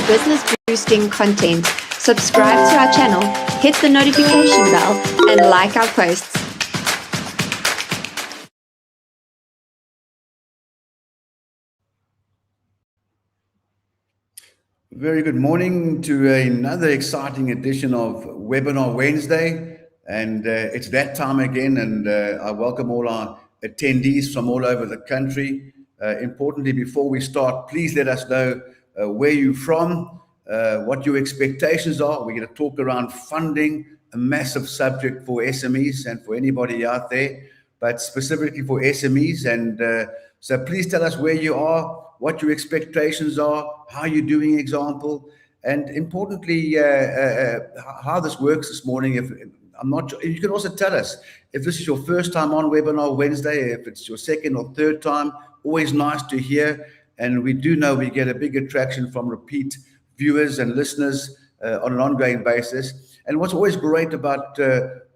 business boosting content, subscribe to our channel, hit the notification bell, and like our posts. Very good morning to another exciting edition of Webinar Wednesday. And it's that time again, and I welcome all our attendees from all over the country. Importantly, before we start, please let us know where you're from, what your expectations are. We're going to talk around funding, a massive subject for SMEs and for anybody out there, but specifically for SMEs. And so please tell us where you are, what your expectations are, how you're doing, example, and importantly, how this works this morning. If I'm not sure, you can also tell us if this is your first time on Webinar Wednesday, if it's your second or third time. Always nice to hear, and we do know we get a big attraction from repeat viewers and listeners on an ongoing basis. And what's always great about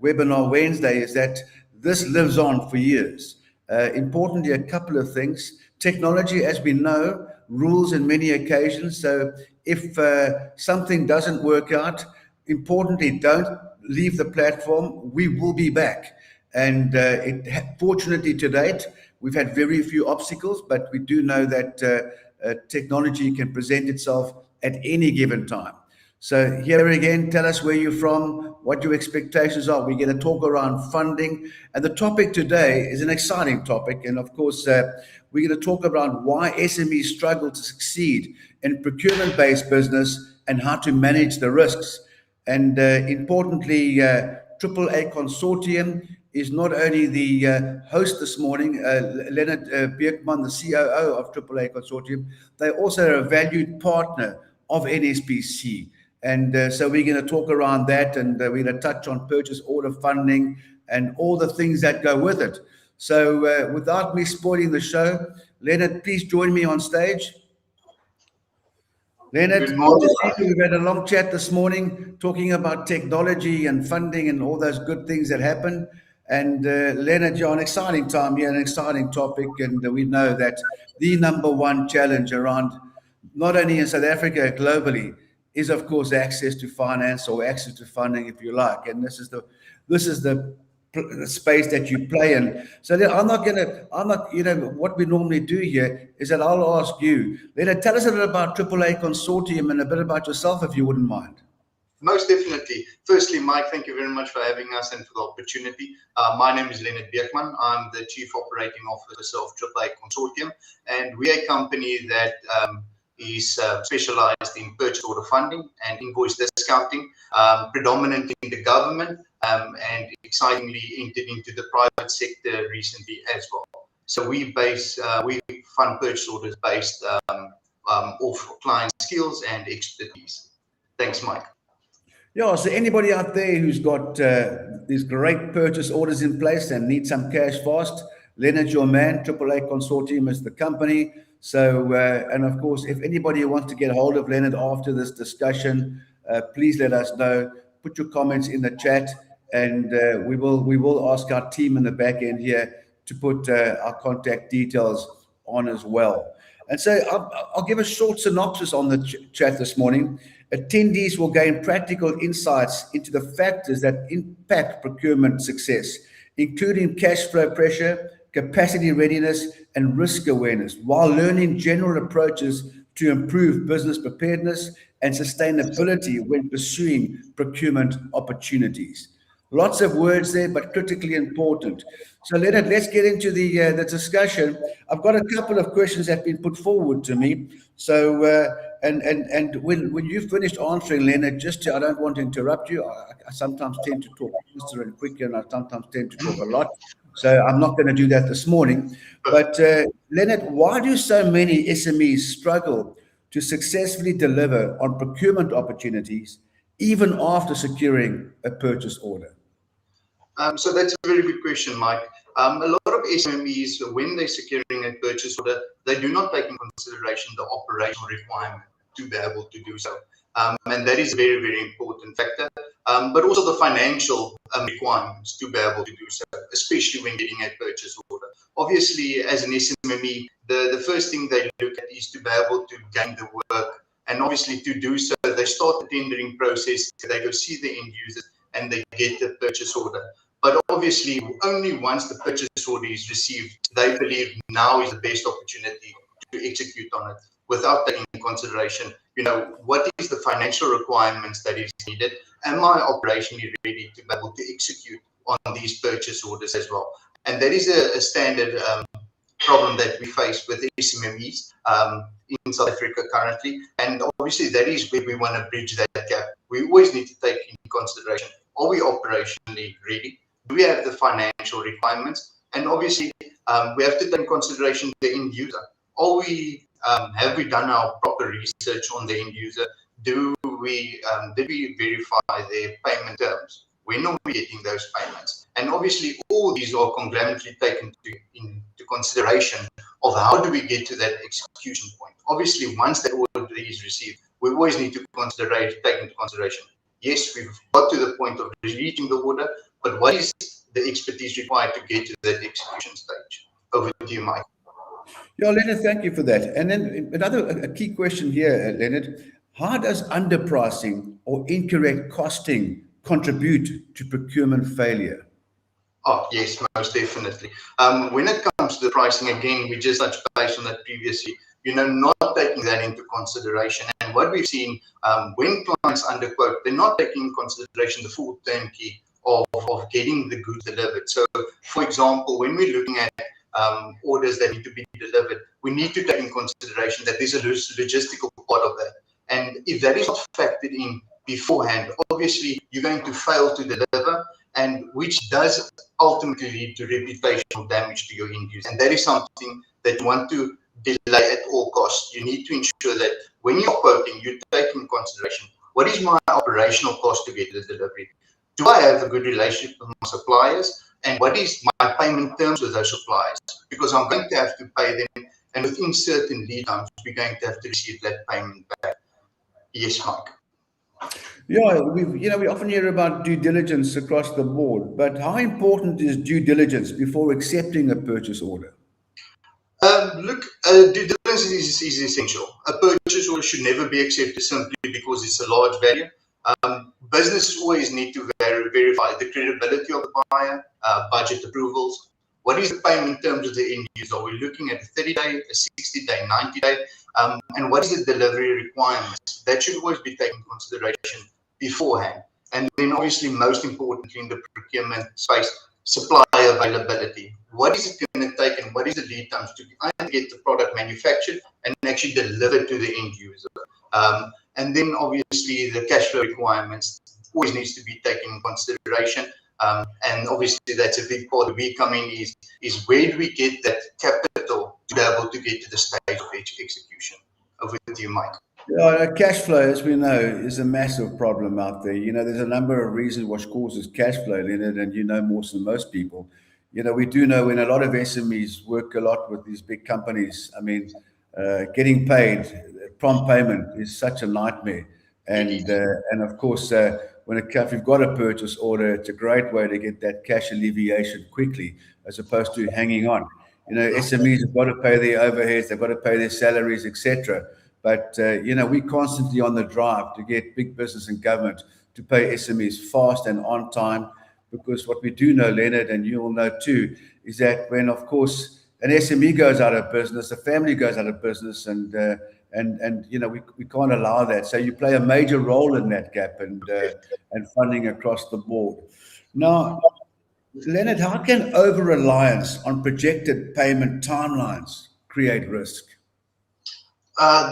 Webinar Wednesday is that this lives on for years. Importantly, a couple of things. Technology, as we know, rules in many occasions. So if something doesn't work out, importantly, don't leave the platform. We will be back. And fortunately to date, we've had very few obstacles, but we do know that technology can present itself at any given time. So here again, tell us where you're from, what your expectations are. We're going to talk around funding. And the topic today is an exciting topic. And of course, we're going to talk about why SMEs struggle to succeed in procurement-based business and how to manage the risks. And importantly, AAA Consortium is not only the host this morning, Leonard Bierkman, the COO of AAA Consortium, they're also a valued partner of NSBC. And so we're going to talk around that, and we're going to touch on purchase order funding and all the things that go with it. So without me spoiling the show, Leonard, please join me on stage. Leonard, we've had a long chat this morning talking about technology and funding and all those good things that happen. And Leonard, you're an exciting time here, an exciting topic, and we know that the number one challenge around, not only in South Africa, globally, is of course access to finance or access to funding, if you like. And this is the space that you play in. So what we normally do here is that I'll ask you, Leonard, tell us a little about AAA Consortium and a bit about yourself, if you wouldn't mind. Most definitely. Firstly, Mike, thank you very much for having us and for the opportunity. My name is Leonard Bierkman. I'm the Chief Operating Officer of AAA Consortium, and we're a company that is specialized in purchase order funding and invoice discounting, predominantly in the government, and excitingly entered into the private sector recently as well. So we fund purchase orders based off client skills and expertise. Thanks, Mike. Yeah, so anybody out there who's got these great purchase orders in place and needs some cash fast, Leonard's your man. AAA Consortium is the company. So, and of course, if anybody wants to get hold of Leonard after this discussion, please let us know. Put your comments in the chat, and we will ask our team in the back end here to put our contact details on as well. And so I'll give a short synopsis on the chat this morning. Attendees will gain practical insights into the factors that impact procurement success, including cash flow pressure, capacity readiness, and risk awareness, while learning general approaches to improve business preparedness and sustainability when pursuing procurement opportunities. Lots of words there, but critically important. So Leonard, let's get into the discussion. I've got a couple of questions that have been put forward to me. So, and when you finished answering, Leonard, I don't want to interrupt you. I sometimes tend to talk faster and quicker, and I sometimes tend to talk a lot. So I'm not going to do that this morning. But Leonard, why do so many SMEs struggle to successfully deliver on procurement opportunities, even after securing a purchase order? So that's a very good question, Mike. A lot of SMEs, when they're securing a purchase order, they do not take in consideration the operational requirement to be able to do so. And that is a very, very important factor. But also the financial requirements to be able to do so, especially when getting a purchase order. Obviously, as an SMME, the first thing they look at is to be able to gain the work And obviously to do so, they start the tendering process, they go see the end users, and they get the purchase order. But obviously, only once the purchase order is received, they believe now is the best opportunity to execute on it, without taking into consideration, what is the financial requirements that is needed? Am I operationally ready to be able to execute on these purchase orders as well? And that is a standard problem that we face with SMMEs in South Africa currently. And obviously, that is where we want to bridge that gap. We always need to take into consideration, are we operationally ready? Do we have the financial requirements? And obviously, we have to take into consideration the end user. Have we done our proper research on the end user? Did we verify their payment terms? When are we getting those payments? And obviously, all these are conglomerately taken into consideration of how do we get to that execution point. Obviously, once that order is received, we always need to take into consideration, yes, we've got to the point of reaching the order, but what is the expertise required to get to that execution stage? Over to you, Mike. Yeah, Leonard, thank you for that. And then a key question here, Leonard. How does underpricing or incorrect costing contribute to procurement failure? Oh, yes, most definitely. When it comes to the pricing, again, we just touched base on that previously, not taking that into consideration. And what we've seen, when clients underquote, they're not taking into consideration the full turnkey of getting the goods delivered. So, for example, when we're looking at orders that need to be delivered, we need to take in consideration that there's a logistical part of that. And if that is not factored in beforehand, obviously you're going to fail to deliver, and which does ultimately lead to reputational damage to your end user. And that is something that you want to delay at all costs. You need to ensure that when you're quoting, you take in consideration, what is my operational cost to get the delivery? Do I have a good relationship with my suppliers? And what is my payment terms with those suppliers? Because I'm going to have to pay them, and within certain lead times, we're going to have to receive that payment back. Yes, Mike. Yeah, we often hear about due diligence across the board, but how important is due diligence before accepting a purchase order? Due diligence is essential. A purchase order should never be accepted simply because it's a large value. Businesses always need to verify the credibility of the buyer, budget approvals. What is the payment terms of the end user? Are we looking at a 30-day, a 60-day, 90-day? And what is the delivery requirements? That should always be taken into consideration beforehand. And then obviously, most importantly in the procurement space, supply availability. What is it going to take and what is the lead times to get the product manufactured and actually delivered to the end user? And then obviously the cash flow requirements always needs to be taken in consideration. And obviously that's a big part that we come in is where do we get that capital to be able to get to the stage of execution? Over to you, Mike. Yeah, cash flow, as we know, is a massive problem out there. There's a number of reasons what causes cash flow, Leonard, and more than most people. We do know when a lot of SMEs work a lot with these big companies. I mean, getting paid, prompt payment is such a nightmare. And of course, if you've got a purchase order, it's a great way to get that cash alleviation quickly, as opposed to hanging on. SMEs have got to pay their overheads, they've got to pay their salaries, etc. But we're constantly on the drive to get big business and government to pay SMEs fast and on time, because what we do know, Leonard, and you all know too, is that when, of course, an SME goes out of business, a family goes out of business, and we can't allow that. So you play a major role in that gap and funding across the board. Now, Leonard, how can over-reliance on projected payment timelines create risk?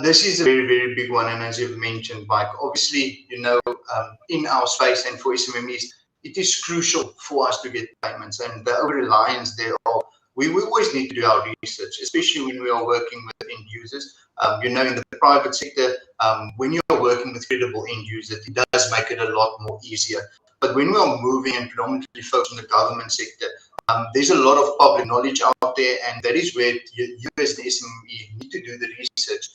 This is a very, very big one. And as you've mentioned, Mike, obviously, in our space and for SMMEs, it is crucial for us to get payments, and the over-reliance thereof. We always need to do our research, especially when we are working with end users. In the private sector, when you're working with credible end users, it does make it a lot more easier. But when we are moving and predominantly focused on the government sector, there's a lot of public knowledge out there, and that is where you as the SME need to do the research.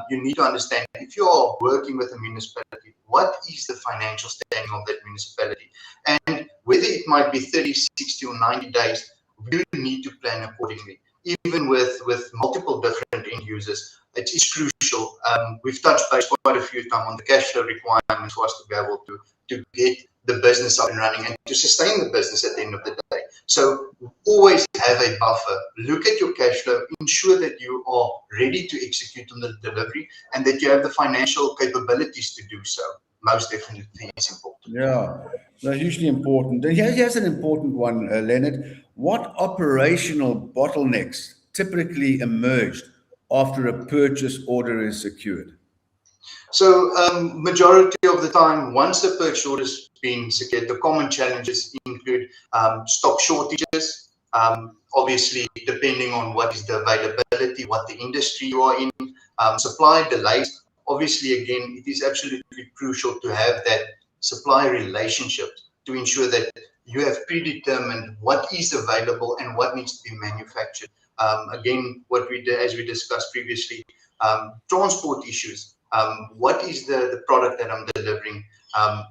You need to understand, if you are working with a municipality, what is the financial standing of that municipality? And whether it might be 30, 60 or 90 days, you need to plan accordingly. even with multiple different end users, it is crucial. We've touched base quite a few times on the cash flow requirements for us to be able to get the business up and running and to sustain the business at the end of the day. So always have a buffer. Look at your cash flow, ensure that you are ready to execute on the delivery and that you have the financial capabilities to do so. Most definitely is important. Yeah, they're hugely important. And here's an important one, Leonard. What operational bottlenecks typically emerged after a purchase order is secured? So majority of the time, once the purchase order has been secured, the common challenges include stock shortages, obviously depending on what is the availability, what the industry you are in, supply delays. Obviously, again, it is absolutely crucial to have that supply relationship to ensure that you have predetermined what is available and what needs to be manufactured. Again, what we did, as we discussed previously, transport issues. What is the product that I'm delivering?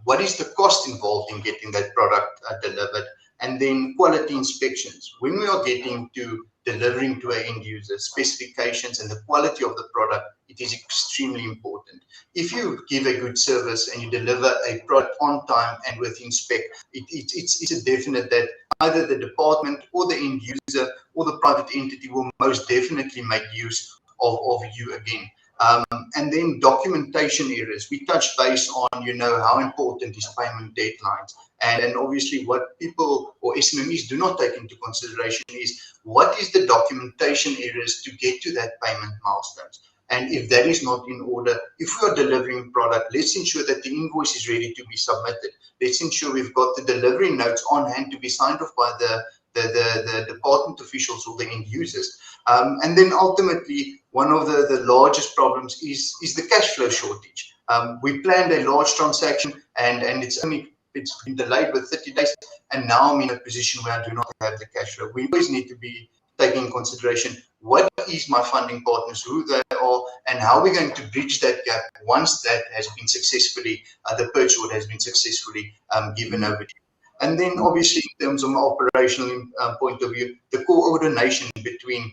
What is the cost involved in getting that product delivered? And then quality inspections. When we are getting to delivering to an end user, specifications and the quality of the product, it is extremely important. If you give a good service and you deliver a product on time and within spec, it's a definite that either the department or the end user or the private entity will most definitely make use of you again. And then documentation errors. We touched base on, how important is payment deadlines. And obviously what people or SMMEs do not take into consideration is what is the documentation errors to get to that payment milestones. And if that is not in order, if we are delivering product, let's ensure that the invoice is ready to be submitted. Let's ensure we've got the delivery notes on hand to be signed off by the department officials or the end users. And then ultimately, one of the largest problems is the cash flow shortage. We planned a large transaction and it's been delayed with 30 days. And now I'm in a position where I do not have the cash flow. We always need to be taking in consideration what is my funding partners, who they are, and how we're going to bridge that gap once that has been successfully, the purchase order has been successfully given over to you. And then obviously in terms of an operational point of view, the coordination between,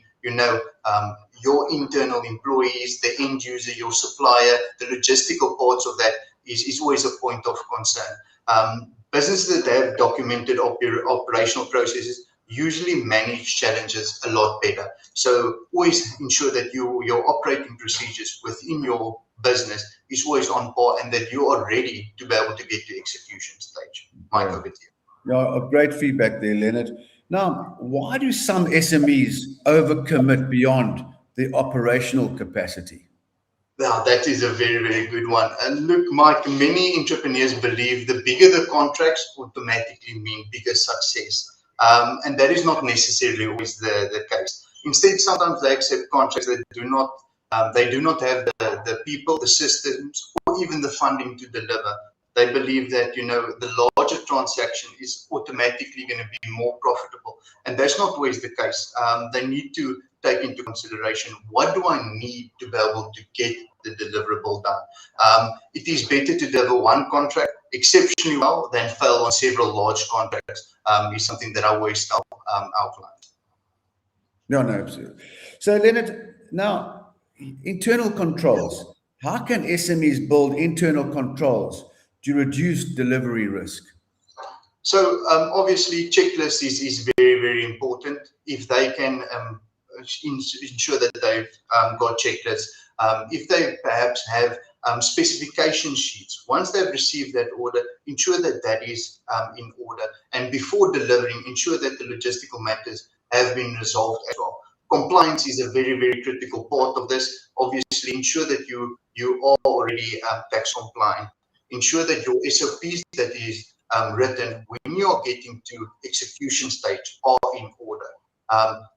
your internal employees, the end user, your supplier, the logistical parts of that is always a point of concern. Businesses that have documented operational processes usually manage challenges a lot better. So always ensure that your operating procedures within your business is always on par and that you are ready to be able to get to execution stage. Mike, over to you. Yeah, great feedback there, Leonard. Now, why do some SMEs overcommit beyond the operational capacity? Now, that is a very, very good one. And look, Mike, many entrepreneurs believe the bigger the contracts automatically mean bigger success. And that is not necessarily always the case. Instead, sometimes they accept contracts that do not have the people, the systems, or even the funding to deliver. They believe that, the larger transaction is automatically going to be more profitable. And that's not always the case. They need to take into consideration, what do I need to be able to get the deliverable done? It is better to deliver one contract exceptionally well than fail on several large contracts, is something that I always tell our clients. No, absolutely. So, Leonard, now, internal controls. How can SMEs build internal controls to reduce delivery risk? So obviously checklist is very, very important. If they can ensure that they've got checklists, if they perhaps have specification sheets, once they've received that order, ensure that that is in order. And before delivering, ensure that the logistical matters have been resolved as well. Compliance is a very, very critical part of this. Obviously, ensure that you are already tax compliant. Ensure that your SOPs that is written when you are getting to execution stage are in order.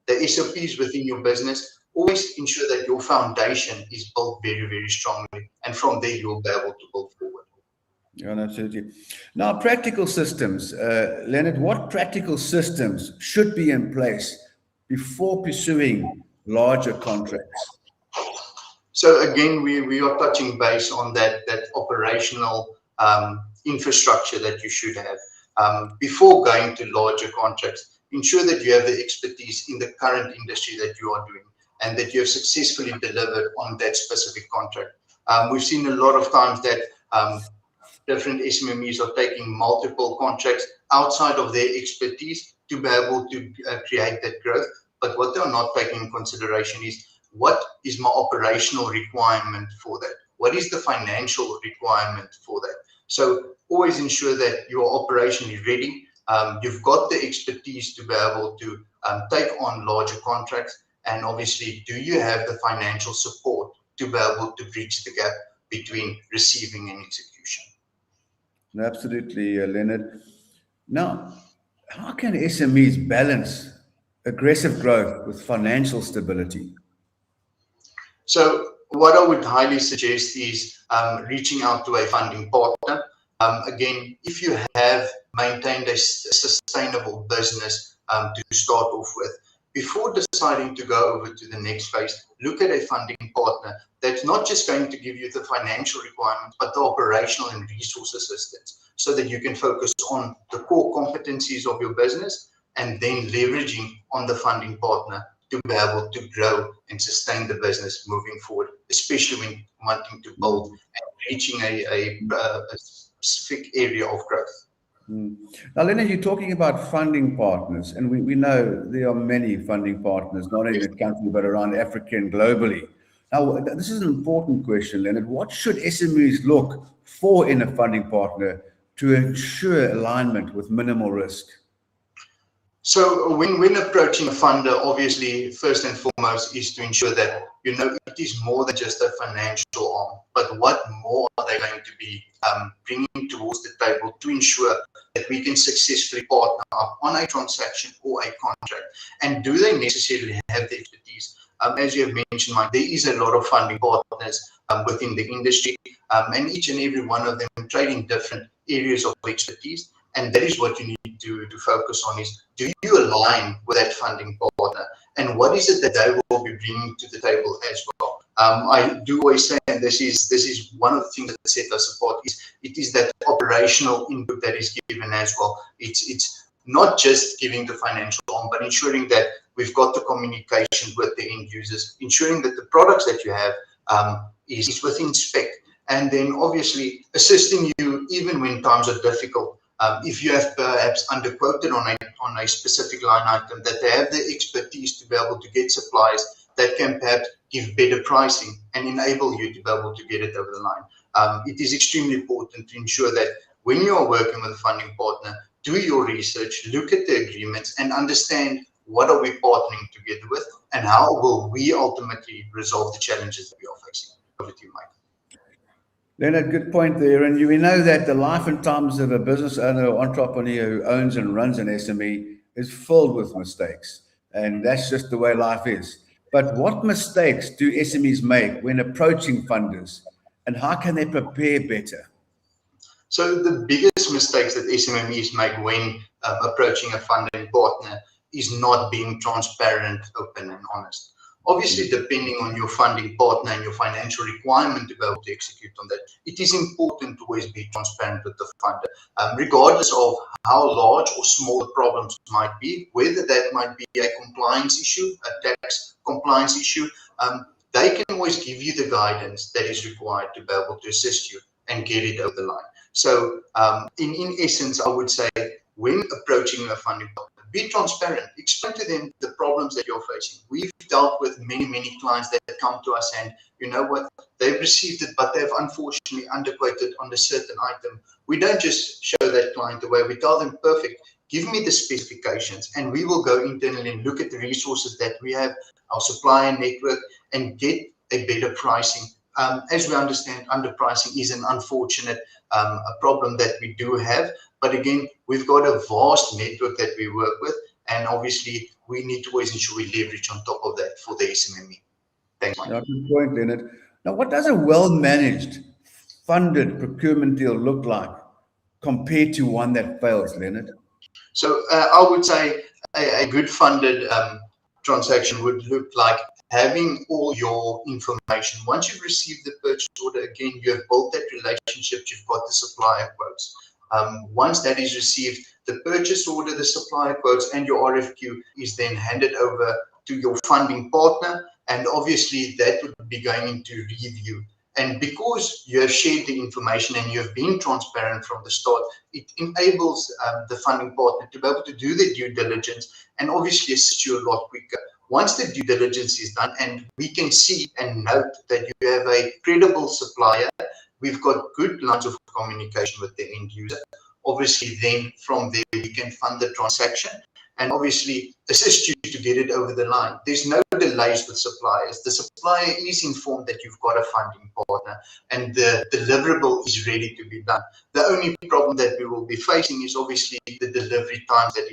The SOPs within your business, always ensure that your foundation is built very, very strongly. And from there, you'll be able to build forward. Yeah, absolutely. Now, practical systems. Leonard, what practical systems should be in place before pursuing larger contracts? So again, we are touching base on that operational infrastructure that you should have. Before going to larger contracts, ensure that you have the expertise in the current industry that you are doing and that you have successfully delivered on that specific contract. We've seen a lot of times that different SMMEs are taking multiple contracts outside of their expertise to be able to create that growth. But what they're not taking in consideration is, what is my operational requirement for that? What is the financial requirement for that? So always ensure that you are operationally ready. You've got the expertise to be able to take on larger contracts. And obviously, do you have the financial support to be able to bridge the gap between receiving and execution? Absolutely, Leonard. Now, how can SMEs balance aggressive growth with financial stability? So what I would highly suggest is reaching out to a funding partner. Again, if you have maintained a sustainable business to start off with, before deciding to go over to the next phase, look at a funding partner that's not just going to give you the financial requirements, but the operational and resource assistance, so that you can focus on the core competencies of your business and then leveraging on the funding partner to be able to grow and sustain the business moving forward, especially when wanting to build and reaching a specific area of growth. Now, Leonard, you're talking about funding partners, and we know there are many funding partners, not only in the country, but around Africa and globally. Now, this is an important question, Leonard. What should SMEs look for in a funding partner to ensure alignment with minimal risk? So when approaching a funder, obviously, first and foremost is to ensure that it is more than just a financial arm, but what more are they going to be bringing towards the table to ensure that we can successfully partner up on a transaction or a contract? And do they necessarily have the expertise? As you have mentioned, Mike, there is a lot of funding partners within the industry, and each and every one of them trade in different areas of expertise. And that is what you need to focus on is, do you align with that funding partner? And what is it that they will be bringing to the table as well? I do always say, and this is one of the things that set us apart, it is that operational input that is given as well. It's not just giving the financial arm, but ensuring that we've got the communication with the end users, ensuring that the products that you have is within spec, and then obviously assisting you even when times are difficult. If you have perhaps underquoted on a specific line item, that they have the expertise to be able to get suppliers that can perhaps give better pricing and enable you to be able to get it over the line. It is extremely important to ensure that when you are working with a funding partner, do your research, look at the agreements, and understand what are we partnering together with, and how will we ultimately resolve the challenges that we are facing. Over to you, Mike. Leonard, good point there. And we know that the life and times of a business owner or entrepreneur who owns and runs an SME is filled with mistakes. And that's just the way life is. But what mistakes do SMEs make when approaching funders, and how can they prepare better? So the biggest mistakes that SMMEs make when approaching a funding partner is not being transparent, open, and honest. Obviously, depending on your funding partner and your financial requirement to be able to execute on that, it is important to always be transparent with the funder, regardless of how large or small the problems might be, whether that might be a compliance issue, a tax compliance issue. They can always give you the guidance that is required to be able to assist you and get it over the line. So in essence, I would say when approaching a funding partner, be transparent, explain to them the problems that you're facing. We've dealt with many clients that come to us, and you know what, they've received it, but they've unfortunately underquoted on a certain item. We don't just show that client the way, we tell them, perfect, give me the specifications, and we will go internally and look at the resources that we have, our supplier network, and get a better pricing. As we understand, underpricing is an unfortunate a problem that we do have. But again, we've got a vast network that we work with, and obviously we need to always ensure we leverage on top of that for the SMME. Thanks, Mike. Good point, Leonard. Now, what does a well-managed, funded procurement deal look like compared to one that fails, Leonard? So I would say a good funded transaction would look like having all your information. Once you've received the purchase order, again, you have built that relationship, you've got the supplier quotes. Once that is received, the purchase order, the supplier quotes, and your RFQ is then handed over to your funding partner, and obviously that would be going into review. And because you have shared the information and you have been transparent from the start, it enables the funding partner to be able to do the due diligence and obviously assist you a lot quicker. Once the due diligence is done and we can see and note that you have a credible supplier, we've got good lines of communication with the end user. Obviously, then from there, we can fund the transaction and obviously assist you to get it over the line. There's no delays with suppliers. The supplier is informed that you've got a funding partner and the deliverable is ready to be done. The only problem that we will be facing is obviously the delivery time that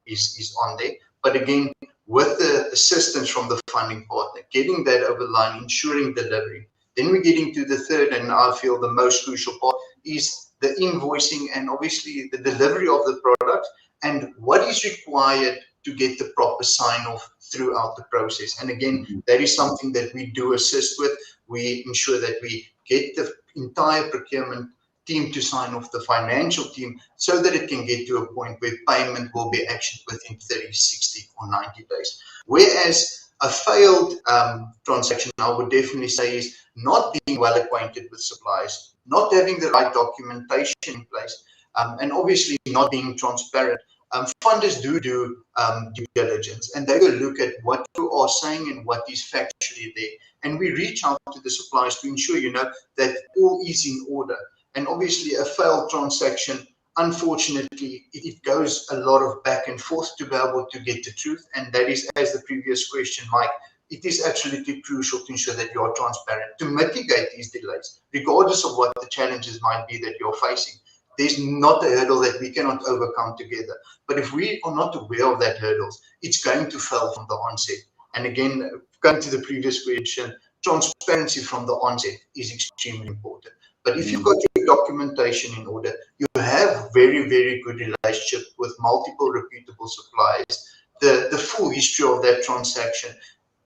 is on there. But again, with the assistance from the funding partner, getting that over the line, ensuring delivery. Then we're getting to the third, and I feel the most crucial part, is the invoicing and obviously the delivery of the product and what is required to get the proper sign-off throughout the process. And again, that is something that we do assist with. We ensure that we get the entire procurement team to sign off, the financial team, so that it can get to a point where payment will be actioned within 30, 60, or 90 days. Whereas a failed transaction, I would definitely say, is not being well acquainted with suppliers, not having the right documentation in place, and obviously not being transparent. Funders do due diligence, and they will look at what you are saying and what is factually there. And we reach out to the suppliers to ensure, that all is in order. And obviously a failed transaction, unfortunately, it goes a lot of back and forth to be able to get the truth. And that is, as the previous question, Mike, it is absolutely crucial to ensure that you are transparent to mitigate these delays, regardless of what the challenges might be that you're facing. There's not a hurdle that we cannot overcome together. But if we are not aware of that hurdles, it's going to fail from the onset. And again, going to the previous question, transparency from the onset is extremely important. But if you've got your documentation in order, you have very, very good relationship with multiple reputable suppliers, the full history of that transaction,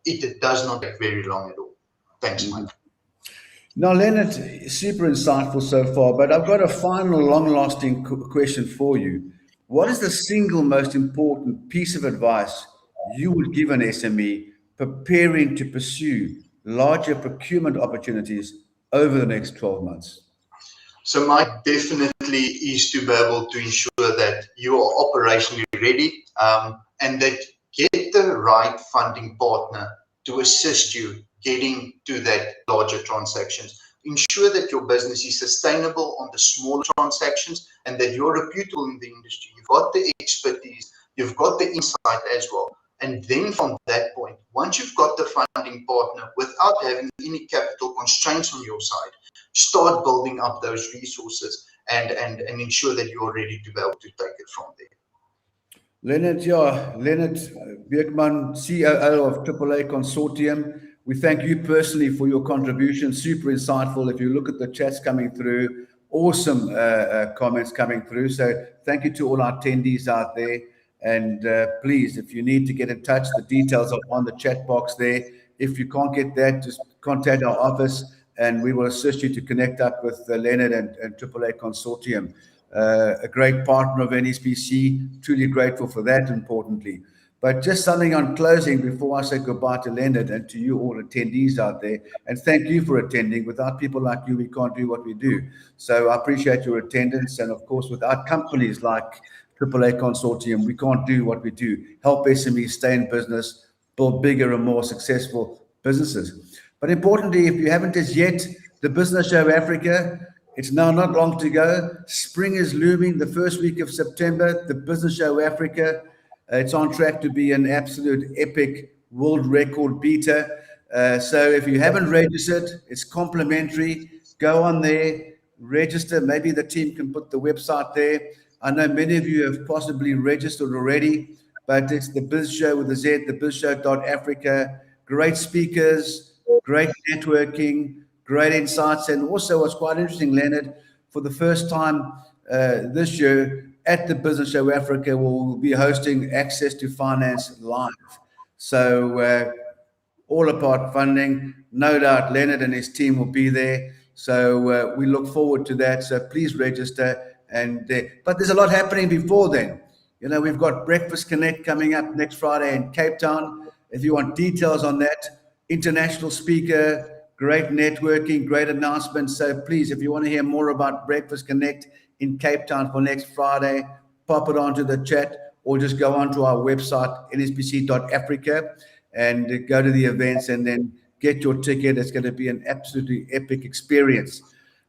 it does not take very long at all. Thanks, Mike. Now, Leonard, super insightful so far, but I've got a final long-lasting question for you. What is the single most important piece of advice you would give an SME preparing to pursue larger procurement opportunities over the next 12 months? So Mike, definitely is to be able to ensure that you are operationally ready and that get the right funding partner to assist you getting to that larger transactions. Ensure that your business is sustainable on the smaller transactions and that you're reputable in the industry. You've got the expertise, you've got the insight as well. And then from that point, once you've got the funding partner without having any capital constraints on your side, start building up those resources and ensure that you're ready to be able to take it from there. Leonard Beekman, COO of AAA Consortium. We thank you personally for your contribution. Super insightful. If you look at the chats coming through, awesome comments coming through. So thank you to all our attendees out there. And please, if you need to get in touch, the details are on the chat box there. If you can't get that, just contact our office and we will assist you to connect up with Leonard and AAA Consortium. A great partner of NSBC, truly grateful for that, importantly. But just something on closing before I say goodbye to Leonard and to you all attendees out there. And thank you for attending. Without people like you, we can't do what we do. So I appreciate your attendance. And of course, without companies like AAA Consortium, we can't do what we do. Help SMEs stay in business, build bigger and more successful businesses. But importantly, if you haven't as yet, the Business Show Africa, it's now not long to go. Spring is looming, the first week of September, the Business Show Africa. It's on track to be an absolute epic world record beater. So if you haven't registered, it's complimentary. Go on there, register. Maybe the team can put the website there. I know many of you have possibly registered already, but it's the Biz Show with a Z, the bizshow.africa. Great speakers, great networking, great insights. And also what's quite interesting, Leonard, for the first time this year at the Business Show Africa, we'll be hosting Access to Finance live. So all about funding. No doubt Leonard and his team will be there. So we look forward to that. So please register But there's a lot happening before then. You know, we've got Breakfast Connect coming up next Friday in Cape Town. If you want details on that, international speaker, great networking, great announcements. So please, if you want to hear more about Breakfast Connect in Cape Town for next Friday, pop it onto the chat or just go onto our website, nspc.africa, and go to the events and then get your ticket. It's going to be an absolutely epic experience.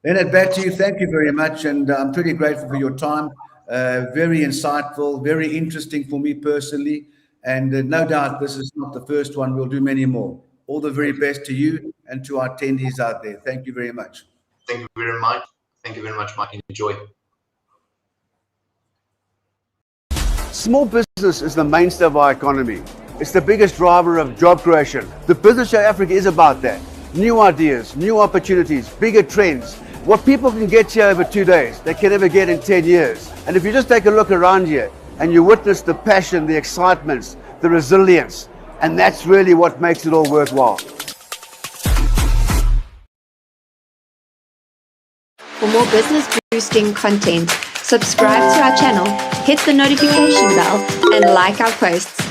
Leonard, back to you. Thank you very much. And I'm pretty grateful for your time. Very insightful, very interesting for me personally. And no doubt this is not the first one. We'll do many more. All the very best to you and to our attendees out there. Thank you very much. Thank you very much. Thank you very much, Mike. Enjoy. Small business is the mainstay of our economy. It's the biggest driver of job creation. The Business Show Africa is about that. New ideas, new opportunities, bigger trends. What people can get here over 2 days, they can never get in 10 years. And if you just take a look around here and you witness the passion, the excitement, the resilience, and that's really what makes it all worthwhile. For more business boosting content, subscribe to our channel, hit the notification bell, and like our posts.